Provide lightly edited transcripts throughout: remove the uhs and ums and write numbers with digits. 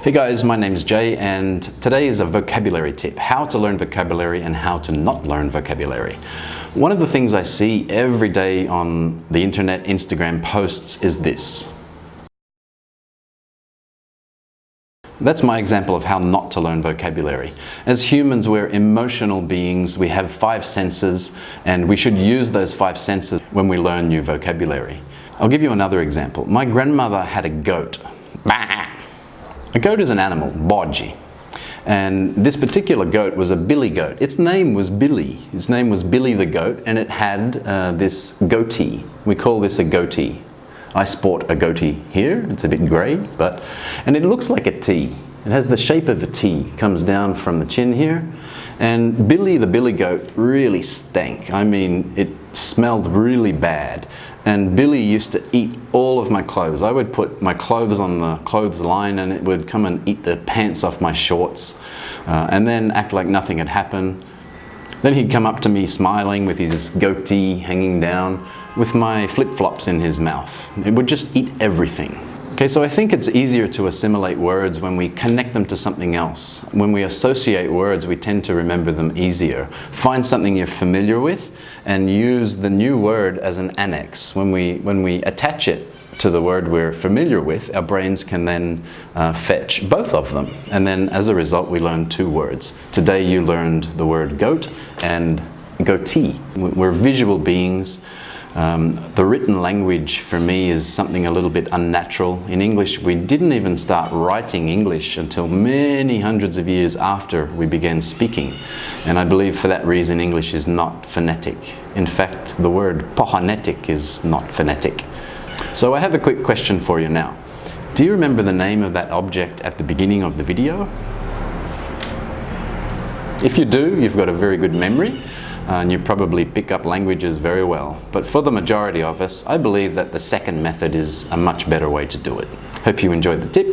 Hey guys, my name is Jay and today is a vocabulary tip. How to learn vocabulary and how to not learn vocabulary. One of the things I see every day on the internet, Instagram posts is this. That's my example of how not to learn vocabulary. As humans, we're emotional beings. We have 5 senses and we should use those 5 senses when we learn new vocabulary. I'll give you another example. My grandmother had a goat. A goat is an animal, bodgy. And this particular goat was a billy goat. Its name was Billy. Its name was Billy the goat, and it had this goatee. We call this a goatee. I sport a goatee here. It's a bit grey, and it looks like a T. It has the shape of a T. It comes down from the chin here. And Billy the billy goat really stank. I mean, it smelled really bad. And Billy used to eat all of my clothes. I would put my clothes on the clothes line and it would come and eat the pants off my shorts and then act like nothing had happened. Then he'd come up to me smiling with his goatee hanging down with my flip-flops in his mouth. It would just eat everything. Okay, so I think it's easier to assimilate words when we connect them to something else. When we associate words, we tend to remember them easier. Find something you're familiar with and use the new word as an annex. When we attach it to the word we're familiar with, our brains can then fetch both of them. And then as a result, we learn 2 words. Today you learned the word goat and goatee. We're visual beings. The written language for me is something a little bit unnatural. In English, we didn't even start writing English until many hundreds of years after we began speaking. And I believe for that reason English is not phonetic. In fact, the word pohonetic is not phonetic. So I have a quick question for you now. Do you remember the name of that object at the beginning of the video? If you do, you've got a very good memory. And you probably pick up languages very well. But for the majority of us, I believe that the second method is a much better way to do it. Hope you enjoyed the tip.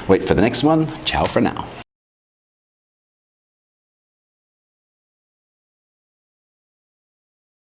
Wait for the next one. Ciao for now.